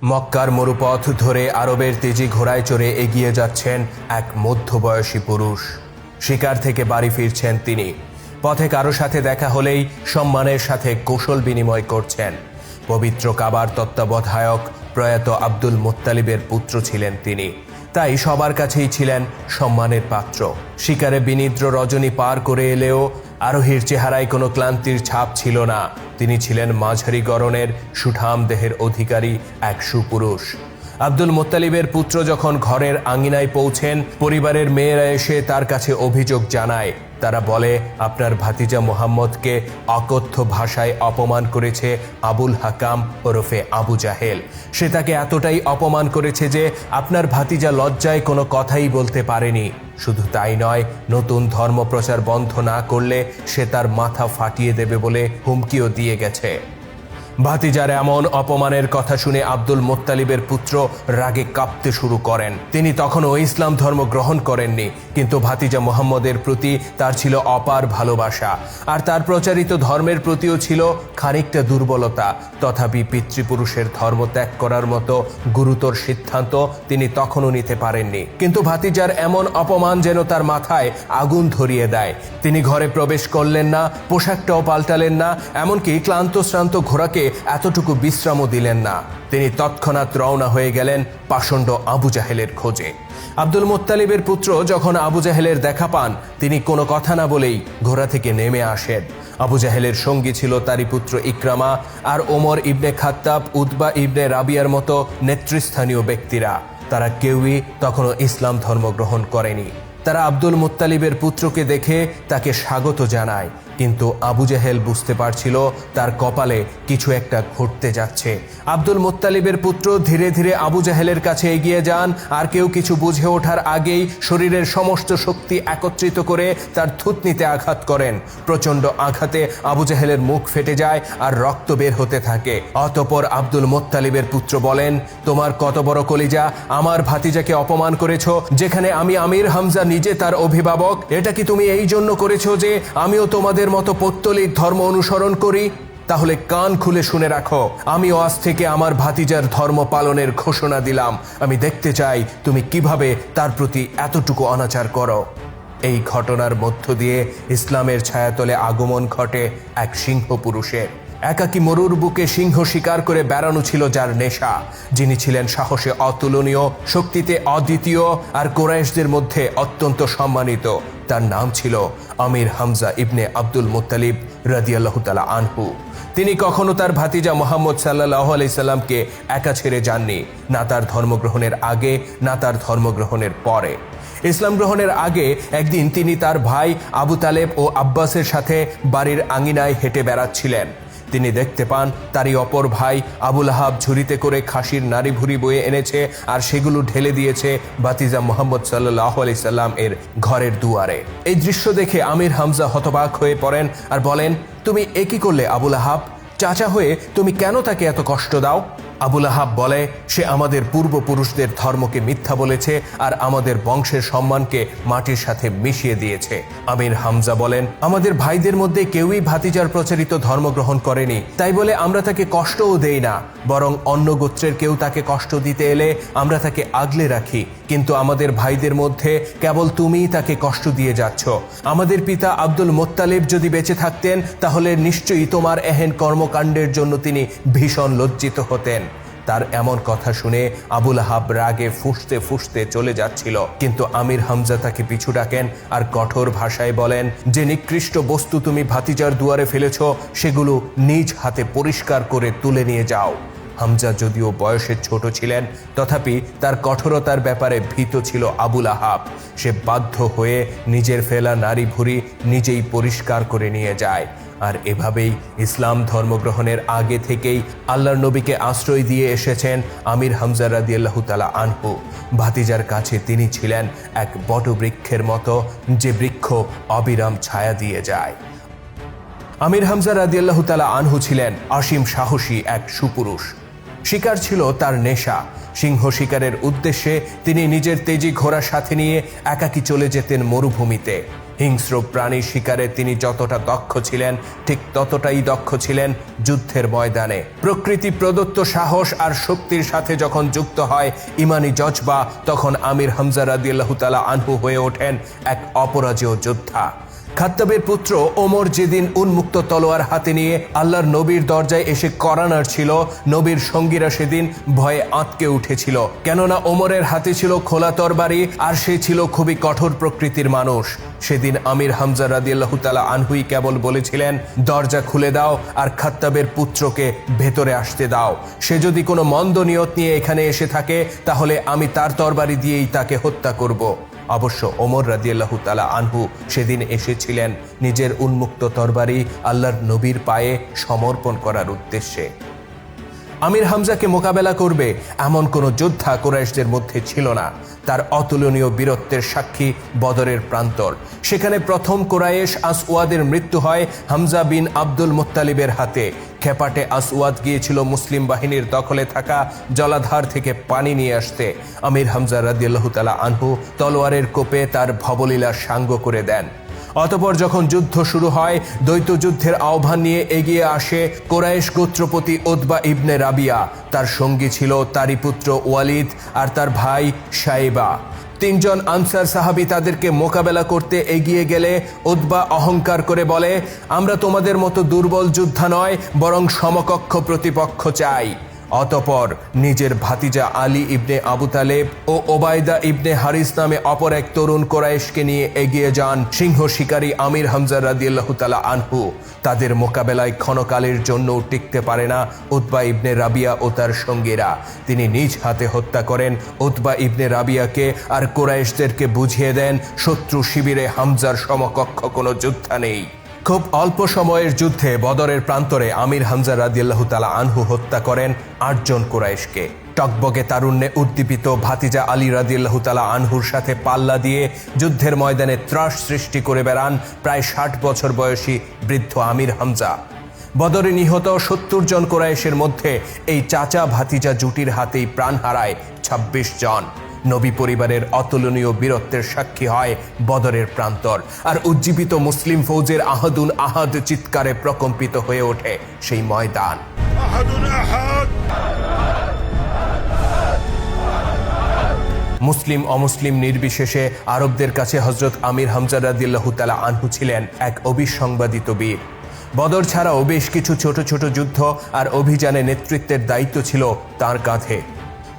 মক্কার মরুপথ ধরে আরবের তেজি ঘোড়ায় চড়ে এগিয়ে যাচ্ছেন এক মধ্যবয়সী পুরুষ। শিকার থেকে বাড়ি ফিরছেন তিনি। পথে কারো সাথে দেখা হলেই সম্মানের সাথে কৌশল বিনিময় করছেন। পবিত্র কাবার তত্ত্বাবধায়ক প্রয়াত আব্দুল মুত্তালিবের পুত্র ছিলেন তিনি, তাই সবার কাছেই ছিলেন সম্মানের পাত্র। শিকারে বিনিদ্র রজনী পার করে এলেও আরোহীর চেহারায় কোনো ক্লান্তির ছাপ ছিল না। তিনি ছিলেন মাঝারি গড়নের সুঠাম দেহের অধিকারী এক সুপুরুষ। আব্দুল মুত্তালিবের পুত্র যখন ঘরের আঙিনায় পৌঁছেন, পরিবারের মেয়েরা এসে তার কাছে অভিযোগ জানায়। তারা বলে, আপনার ভাতিজা মুহাম্মদকে অকথ্য ভাষায় অপমান করেছে আবুল হাকাম ওরফে আবু জাহেল। সে তাকে এতটাই অপমান করেছে যে আপনার ভাতিজা লজ্জায় কোনো কথাই বলতে পারেনি। শুধু তাই নয়, নতুন ধর্ম প্রচার বন্ধ না করলে সে তার মাথা ফাটিয়ে দেবে বলে হুমকিও দিয়ে গেছে। ভাতিজার এমন অপমানের কথা শুনে আব্দুল মুত্তালিবের পুত্র রাগে কাঁপতে শুরু করেন। তিনি তখনও ইসলাম ধর্ম গ্রহণ করেননি, কিন্তু ভাতিজা মুহাম্মদের প্রতি তার ছিল অপার ভালোবাসা, আর তার প্রচারিত ধর্মের প্রতিও ছিল খানিকটা দুর্বলতা। তথাপি পিতৃপুরুষের ধর্ম ত্যাগ করার মতো গুরুতর সিদ্ধান্ত তিনি তখনও নিতে পারেননি। কিন্তু ভাতিজার এমন অপমান যেন তার মাথায় আগুন ধরিয়ে দেয়। তিনি ঘরে প্রবেশ করলেন না, পোশাকটাও পাল্টালেন না, এমনকি ক্লান্ত শ্রান্ত ঘোড়াকে এতটুকু বিশ্রামও দিলেন না। তিনি তৎক্ষণাৎ রওনা হয়ে গেলেন পাষণ্ড আবু জাহেলের খোঁজে। আব্দুল মুত্তালিবের পুত্র যখন আবু জাহেলের দেখা পান, তিনি কোনো কথা না বলেই ঘোড়া থেকে নেমে আসেন। আবু জাহেলের সঙ্গী ছিল তারই পুত্র ইকরামা আর ওমর ইবনে খাত্তাব, উতবা ইবনে রাবিয়ার মতো নেতৃস্থানীয় ব্যক্তিরা। তারা কেউই তখনও ইসলাম ধর্ম গ্রহণ করেনি। তারা আব্দুল মুত্তালিবের পুত্রকে দেখে তাকে স্বাগত জানায়, কিন্তু আবু জাহেল বুঝতে পারছিল তার কপালে কিছু একটা ঘটতে যাচ্ছে। আব্দুল মুত্তালিবের পুত্র ধীরে ধীরে আবু জাহেলের কাছে এগিয়ে যান, আর কেউ কিছু বুঝে ওঠার আগেই শরীরের সমস্ত শক্তি একত্রিত করে তার থুতনিতে আঘাত করেন। প্রচণ্ড আঘাতে আবু জাহেলের মুখ ফেটে যায় আর রক্ত বের হতে থাকে। অতঃপর আব্দুল মুত্তালিবের পুত্র বলেন, তোমার কত বড় কলিজা! আমার ভাতিজাকে অপমান করেছ, যেখানে আমি আমির হামজা নিজে তার অভিভাবক। এটা কি তুমি এই জন্য করেছ যে আমিও তোমাদের মতো পৌত্তলিক ধর্ম অনুসরণ করি? তাহলে কান খুলে শুনে রাখো, আমিও আজ থেকে আমার ভাতিজার ধর্ম পালনের ঘোষণা দিলাম। আমি দেখতে চাই তুমি কিভাবে তার প্রতি এতটুকু অনাচার করো। এই ঘটনার মধ্য দিয়ে ইসলামের ছায়াতলে আগমন ঘটে এক সিংহ পুরুষের। একাকী মরুর বুকে সিংহ শিকার করে বেড়ানো ছিল যার নেশা, যিনি ছিলেন সাহসে অতুলনীয়, শক্তিতে অদ্বিতীয়, আর কুরাইশদের মধ্যে অত্যন্ত সম্মানিত। তার নাম ছিল আমির হামজা ইবনে আব্দুল মুত্তালিব রাদিয়াল্লাহু তাআলা আনহু। তিনি কখনো তার ভাতিজা মুহাম্মদ সাল্লাল্লাহু আলাইহি সাল্লামকে একা ছেড়ে যাননি, না তার ধর্মগ্রহণের আগে না তার ধর্মগ্রহণের পরে। ইসলাম গ্রহণের আগে একদিন তিনি তার ভাই আবু তালেব ও আব্বাসের সাথে বাড়ির আঙিনায় হেঁটে বেড়াচ্ছিলেন। তিনি দেখতে পান তারই অপর ভাই আবুল আহাব ঝুড়িতে করে খাসির নাড়ি ভুড়ি বয়ে এনেছে, আর সেগুলো ঢেলে দিয়েছে ভাতিজা মুহাম্মদ সাল্লাল্লাহু আলাইহি সাল্লাম এর ঘরের দুয়ারে। এই দৃশ্য দেখে আমির হামজা হতবাক হয়ে পড়েন আর বলেন, তুমি এ কি করলে আবুল আহাব? চাচা হয়ে তুমি কেন তাকে এত কষ্ট দাও? আবুল আহাব বলে, সে আমাদের পূর্বপুরুষদের ধর্মকে মিথ্যা বলেছে আর আমাদের বংশের সম্মানকে মাটির সাথে মিশিয়ে দিয়েছে। আমির হামজা বলেন, আমাদের ভাইদের মধ্যে কেউই ভাতিজার প্রচারিত ধর্ম গ্রহণ করেনি, তাই বলে আমরা তাকে কষ্টও দেই না, বরং অন্য গোত্রের কেউ তাকে কষ্ট দিতে এলে আমরা তাকে আগলে রাখি। কিন্তু আমাদের ভাইদের মধ্যে কেবল তুমিই তাকে কষ্ট দিয়ে যাচ্ছ। আমাদের পিতা আব্দুল মুত্তালিব যদি বেঁচে থাকতেন, তাহলে নিশ্চয়ই তোমার এহেন কর্মকাণ্ডের জন্য তিনি ভীষণ লজ্জিত হতেন। তার এমন কথা শুনে আবুল আহাব রাগে ফুঁসতে ফুঁসতে চলে যাচ্ছিল, কিন্তু আমির হামজা তাকে পিছু ডাকেন আর কঠোর ভাষায় বলেন, যে নিকৃষ্ট বস্তু তুমি ভাতিজার দুয়ারে ফেলেছ, সেগুলো নিজ হাতে পরিষ্কার করে তুলে নিয়ে যাও। হামজা যদিও বয়সে ছোট ছিলেন, তথাপি তার কঠোরতার ব্যাপারে ভীত ছিল আবুল আহাব। সে বাধ্য হয়ে নিজের ফেলা নারী ভুঁড়ি নিজেই পরিষ্কার করে নিয়ে যায়। আর এভাবেই ইসলাম ধর্মগ্রহণের আগে থেকেই আল্লাহর নবীকে আশ্রয় দিয়ে এসেছেন আমির হামজা রাদিয়াল্লাহু তাআলা আনহু। ভাতিজার কাছে তিনি ছিলেন এক বটবৃক্ষের মতো, যে বৃক্ষ অবিরাম ছায়া দিয়ে যায়। আমির হামজা রাদিয়াল্লাহু তাআলা আনহু ছিলেন অসীম সাহসী এক সুপুরুষ। শিকার ছিল তার নেশা। সিংহ শিকারের উদ্দেশ্যে তিনি নিজের তেজি ঘোড়ার সাথে নিয়ে একাকী চলে যেতেন মরুভূমিতে। হিংস্র প্রাণী শিকারে তিনি যতটা দক্ষ ছিলেন, ঠিক ততটাই দক্ষ ছিলেন যুদ্ধের ময়দানে। প্রকৃতি প্রদত্ত সাহস আর শক্তির সাথে যখন যুক্ত হয় ইমানি জজবা, তখন আমির হামজা রাদিয়াল্লাহু তাআলা আনহু হয়ে ওঠেন এক অপরাজেয় যোদ্ধা। খাত্তাবের পুত্র ওমর যেদিন উন্মুক্ত তলোয়ার হাতে নিয়ে আল্লাহর নবীর দরজায় এসে কড়া নাড়ছিল, নবীর সঙ্গীরা সেদিন ভয়ে আঁতকে উঠেছিল। কেননা ওমরের হাতে ছিল খোলা তরবারি, আর সে ছিল খুবই কঠোর প্রকৃতির মানুষ। সেদিন আমির হামজা রাদিয়াল্লাহু তাআলা আনহুই কেবল বলেছিলেন, দরজা খুলে দাও আর খাত্তাবের পুত্রকে ভেতরে আসতে দাও। সে যদি কোনো মন্দ নিয়ত নিয়ে এখানে এসে থাকে, তাহলে আমি তার তরবারি দিয়েই তাকে হত্যা করব। অবশ্য ওমর রাদিয়াল্লাহু তাআলা আনহু সেদিন এসেছিলেন নিজের উন্মুক্ত তরবারি আল্লাহর নবীর পায়ে সমর্পণ করার উদ্দেশ্যে। আমির হামজাকে মোকাবেলা করবে এমন কোনো যোদ্ধা কুরাইশদের মধ্যে ছিল না। তার অতুলনীয় বীরত্বের সাক্ষী বদরের প্রান্তর। সেখানে প্রথম কুরাইশ আসওয়াদের মৃত্যু হয় হামজা বিন আব্দুল মুত্তালিবের হাতে। খেপাটে আসওয়াদ গিয়েছিল মুসলিম বাহিনীর দখলে থাকা জলাধার থেকে পানি নিয়ে আসতে। আমির হামজা রাদিয়াল্লাহু তাআলা আনহু তলোয়ারের কোপে তার ভবলীলা সাঙ্গ করে দেন। অতঃপর যখন যুদ্ধ শুরু হয়, দ্বৈত যুদ্ধের আহ্বান নিয়ে এগিয়ে আসে কুরাইশ গোত্রপতি উতবা ইবনে রাবিয়া। তার সঙ্গী ছিল তারই পুত্র ওয়ালিদ আর তার ভাই শাইবা। তিনজন আনসার সাহাবী তাদেরকে মোকাবেলা করতে এগিয়ে গেলে উতবা অহংকার করে বলে, আমরা তোমাদের মতো দুর্বল যোদ্ধা নয়, বরং সমকক্ষ প্রতিপক্ষ চাই। অতঃপর নিজের ভাতিজা আলী ইবনে আবু তালেব ও ওবায়দা ইবনে হারিস নামে অপর এক তরুণ কুরাইশকে নিয়ে এগিয়ে যান সিংহ শিকারী আমির হামজা রাদিয়াল্লাহু তাআলা আনহু। তাদের মোকাবেলায় ক্ষণকালের জন্য টিকতে পারে না উতবা ইবনে রাবিয়া ও তার সঙ্গীরা। তিনি নিজ হাতে হত্যা করেন উতবা ইবনে রাবিয়াকে, আর কুরাইশদেরকে বুঝিয়ে দেন শত্রু শিবিরে হামজার সমকক্ষ কোনো যোদ্ধা নেই। খুব অল্প সময়ের যুদ্ধে বদরের প্রান্তরে আমির হামজা রাদিয়াল্লাহু তাআলা আনহু হত্যা করেন ৮ জন কুরাইশকে। টকবগে তারুণ্যে উদ্দীপিত ভাতিজা আলী রাদিয়াল্লাহু তাআলা আনহুর সাথে পাল্লা দিয়ে যুদ্ধের ময়দানে ত্রাস সৃষ্টি করে বেড়ান প্রায় ৬০ বছর বয়সী বৃদ্ধ আমির হামজা। বদরে নিহত ৭০ জন কুরাইশের মধ্যে এই চাচা ভাতিজা জুটির হাতেই প্রাণ হারায় ২৬ জন। নবী পরিবারের অতুলনীয় বীরত্বের সাক্ষী হয় বদরের প্রান্তর, আর উজ্জীবিত মুসলিম ফৌজের আহাদুন আহাদ চিৎকারে প্রকম্পিত হয়ে ওঠে সেই ময়দান। মুসলিম অমুসলিম নির্বিশেষে আরবদের কাছে হযরত আমির হামজা রাদিয়াল্লাহু তাআলা আনহু ছিলেন এক অবিসংবাদিত বীর। বদর ছাড়াও বেশ কিছু ছোট ছোট যুদ্ধ আর অভিযানে নেতৃত্বের দায়িত্ব ছিল তার কাঁধে।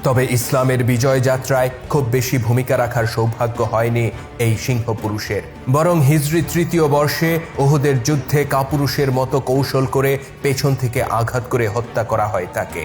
তবে ইসলামের বিজয় যাত্রায় খুব বেশি ভূমিকা রাখার সৌভাগ্য হয়নি এই সিংহ পুরুষের, বরং হিজরি ৩য় বর্ষে উহুদের যুদ্ধে কাপুরুষের মতো কৌশল করে পেছন থেকে আঘাত করে হত্যা করা হয় তাকে।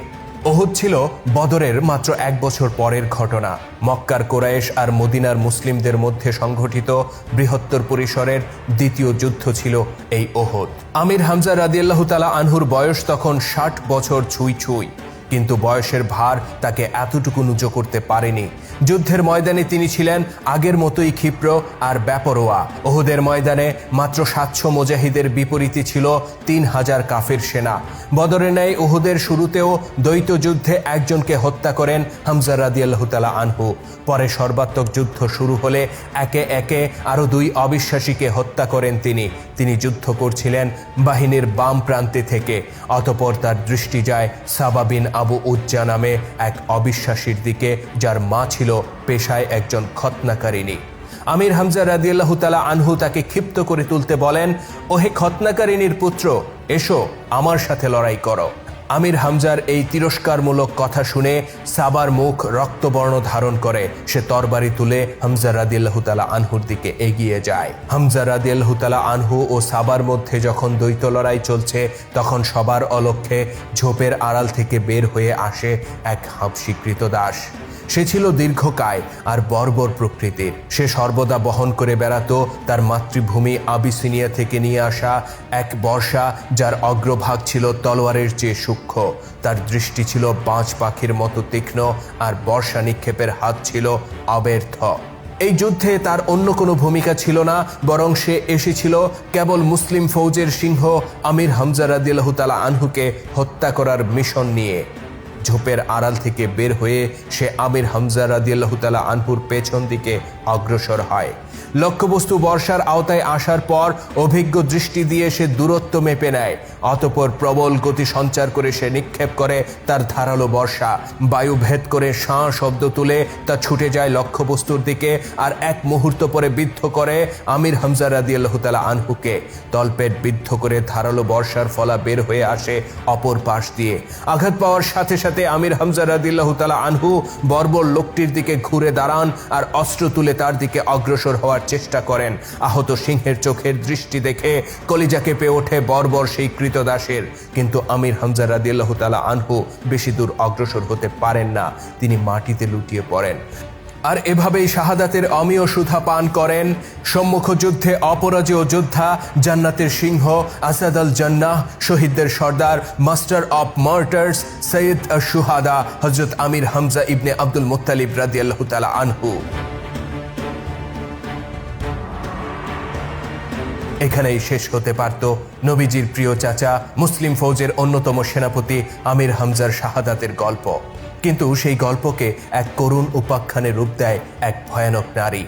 উহুদ ছিল বদরের মাত্র ১ বছর পরের ঘটনা। মক্কার কুরাইশ আর মদিনার মুসলিমদের মধ্যে সংঘটিত বৃহত্তর পরিসরের দ্বিতীয় যুদ্ধ ছিল এই উহুদ। আমির হামজা রাদিয়াল্লাহু তাআলা আনহুর বয়স তখন ৬০ বছর ছুঁই ছুঁই, কিন্তু বয়সের ভার তাকে এতটুকু নুজো করতে পারেনি। যুদ্ধের ময়দানে তিনি ছিলেন আগের মতোই ক্ষিপ্র আর বেপরোয়া। উহুদের ময়দানে মাত্র ৭০০ মুজাহিদের বিপরীতে ছিল ৩,০০০ কাফের সেনা। বদরের ন্যায় উহুদের শুরুতেও দ্বৈত যুদ্ধে একজনকে হত্যা করেন হামজা রাদিয়াল্লাহু তাআলা আনহু। পরে সর্বাত্মক যুদ্ধ শুরু হলে একে একে আরও ২ অবিশ্বাসীকে হত্যা করেন তিনি যুদ্ধ করছিলেন বাহিনীর বাম প্রান্তে থেকে। অতঃপর তার দৃষ্টি যায় সাবা বিন আবু উজ্জা নামে এক অবিশ্বাসীর দিকে, যার মা ছিল পেশায় একজন খতনাকারিনী। আমির হামজা রাদিয়াল্লাহু তাআলা আনহু তাকে ক্ষিপ্ত করে তুলতে বলেন, ওহে খতনাকারিনীর পুত্র, এসো আমার সাথে লড়াই করো। আমির হামজার এই তিরস্কারমূলক কথা শুনে সাবার মুখ রক্তবর্ণ ধারণ করে। সে তরবারি তুলে হামজা রাদিয়াল্লাহু তাআলা আনহুর দিকে এগিয়ে যায়। হামজা রাদিয়াল্লাহু তাআলা আনহু ও সাবার মধ্যে যখন দ্বৈত লড়াই চলছে, তখন সবার অলক্ষ্যে ঝোপের আড়াল থেকে বের হয়ে আসে এক হাবশী কৃতদাস। সে ছিল দীর্ঘকায় আর বর্বর প্রকৃতির। সে সর্বদা বহন করে বেড়াতো তার মাতৃভূমি আবিসিনিয়া থেকে নিয়ে আসা এক বর্শা, যার অগ্রভাগ ছিল তলোয়ারের চেয়ে সূক্ষ্ম। তার দৃষ্টি ছিল বাজ পাখির মতো তীক্ষ্ণ, আর বর্শা নিক্ষেপের হাত ছিল অব্যর্থ। এই যুদ্ধে তার অন্য কোনো ভূমিকা ছিল না, বরং সে এসেছিল কেবল মুসলিম ফৌজের সিংহ আমির হামজা রাদিয়াল্লাহু তাআলা আনহুকে হত্যা করার মিশন নিয়ে। ঝোপের আড়াল থেকে বের হয়ে সে আমির হামজা রাদিয়াল্লাহু তাআলা আনহুর পেছন দিকে অগ্রসর হয়। লক্ষ্যবস্তু বর্ষার আওতায় আসার পর অভিজ্ঞ দৃষ্টি দিয়ে সে দূরত্ব মেপে নেয়। অতঃপর প্রবল গতি সঞ্চার করে সে নিক্ষেপ করে তার ধারালো বর্ষা। বায়ু ভেদ করে শাঁ শব্দ তুলে তা ছুটে যায় লক্ষ্যবস্তুর দিকে, আর এক মুহূর্ত পরে বিদ্ধ করে আমির হামজা রাদিয়াল্লাহু তাআলা আনহুকে। তলপেট বিদ্ধ করে ধারালো বর্ষার ফলা বের হয়ে আসে অপর পাশ দিয়ে। আঘাত পাওয়ার সাথে সাথে আমির হামজা রাদিয়াল্লাহু তাআলা আনহু বর্বর লোকটির দিকে ঘুরে দাঁড়ান আর অস্ত্র তুলে তার দিকে অগ্রসর হওয়ার চেষ্টা করেন। আহত সিংহের চোখের দৃষ্টি দেখে কলিজা কেঁপে ওঠে বর্বর সেই কৃতদাসের। কিন্তু আমির হামজা রাদিয়াল্লাহু তাআলা আনহু বেশি দূর অগ্রসর হতে পারেন না, তিনি মাটিতে লুটিয়ে পড়েন। আর এভাবেই শাহাদাতের অমীয় সুধা পান করেন সম্মুখ যুদ্ধে অপরাজেয় যোদ্ধা, জান্নাতের সিংহ, আসাদ আল জান্নাহ, শহীদদের সর্দার, master of martyrs, Syed আশ-শুহাদা Hazrat Aamir Hamza ibn Abdul Muttalib রাদিয়াল্লাহু তাআলা আনহু। এখানেই শেষ হতে পারত নবীজির প্রিয় চাচা, মুসলিম ফৌজের অন্যতম সেনাপতি আমির হামজার শাহাদাতের গল্প। কিন্তু সেই গল্পকে এক করুণ উপাখ্যানে রূপ দেয় এক ভয়ানক নারী।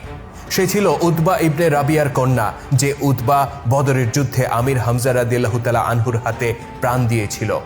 সে ছিল উতবা ইবনে রাবিয়ার কন্যা, যে উতবা বদরের যুদ্ধে আমির হামজা রাদিয়াল্লাহু তাআলা আনহুর হাতে প্রাণ দিয়েছিল।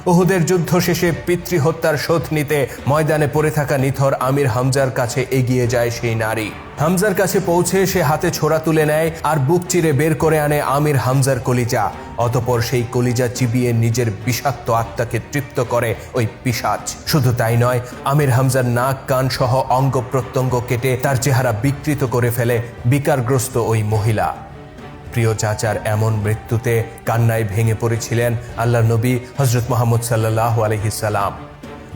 উহুদের যুদ্ধ শেষে পিতৃহত্যার শোধ নিতে ময়দানে পড়ে থাকা নিথর আমির হামজার কাছে এগিয়ে যায় সেই নারী। হামজার কাছে পৌঁছে সে হাতে ছোরা তুলে নেয় আর বুক চিরে বের করে আনে আমির হামজার কলিজা। অতঃপর সেই কলিজা চিবিয়ে নিজের বিষাক্ত আত্মাকে তৃপ্ত করে ওই পিশাচ। শুধু তাই নয়, আমির হামজার নাক কান সহ অঙ্গ প্রত্যঙ্গ কেটে তার চেহারা বিকৃত করে ফেলে বিকারগ্রস্ত ওই মহিলা। প্রিয় চাচার এমন মৃত্যুতে কান্নায় ভেঙে পড়েছিলেন আল্লাহর নবী হযরত মুহাম্মদ সাল্লাল্লাহু আলাইহি সাল্লাম।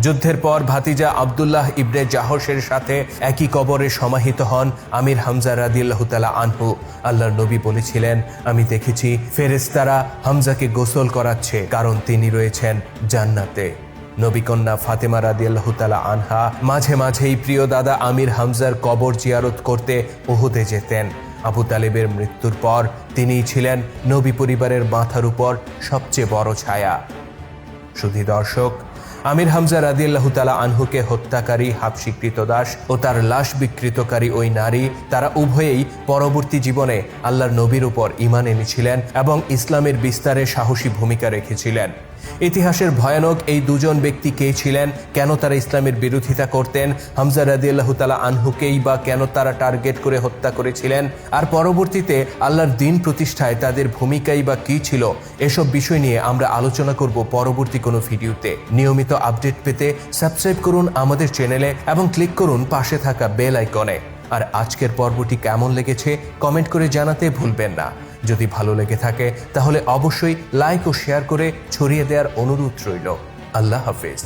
যুদ্ধের পর ভাতিজা আব্দুল্লাহ ইবনে জাহশের সাথে একই কবরে সমাহিত হন আমির হামজা রাদিয়াল্লাহু তাআলা আনহু। আল্লাহর নবী বলেছিলেন, আমি দেখেছি ফেরেশতারা হামজাকে গোসল করাচ্ছে, কারণ তিনি রয়েছেন জান্নাতে। নবীকন্যা ফাতেমা রাদিয়াল্লাহু তাআলা আনহা মাঝে মাঝেই প্রিয় দাদা আমির হামজার কবর জিয়ারত করতে উহুদে যেতেন। আবু তালেবের মৃত্যুর পর তিনিই ছিলেন নবী পরিবারের মাথার উপর সবচেয়ে বড় ছায়া। শুধু দর্শক, আমির হামজা রাদিয়াল্লাহু তাআলা আনহুকে হত্যাকারী হাবশী কৃতদাস ও তার লাশ বিকৃতকারী ওই নারী, তারা উভয়েই পরবর্তী জীবনে আল্লাহর নবীর উপর ঈমান এনেছিলেন এবং ইসলামের বিস্তারে সাহসী ভূমিকা রেখেছিলেন। ইতিহাসের ভয়ানক এই দুজন ব্যক্তি কে ছিলেন, কেন তারা ইসলামের বিরোধিতা করতেন, হামজা রাদিয়াল্লাহু তাআলা আনহুকেই বা কেন তারা টার্গেট করে হত্যা করেছিলেন, আর পরবর্তীতে আল্লাহর দ্বীন প্রতিষ্ঠায় তাদের ভূমিকাই বা কী ছিল, এসব বিষয় নিয়ে আমরা আলোচনা করব পরবর্তী কোনো ভিডিওতে। নিয়মিত আপডেট পেতে সাবস্ক্রাইব করুন আমাদের চ্যানেলে এবং ক্লিক করুন পাশে থাকা বেল আইকনে। আর আজকের পর্বটি কেমন লেগেছে কমেন্ট করে জানাতে ভুলবেন না। যদি ভালো লেগে থাকে তাহলে অবশ্যই লাইক ও শেয়ার করে ছড়িয়ে দেওয়ার অনুরোধ রইল। আল্লাহ হাফেজ।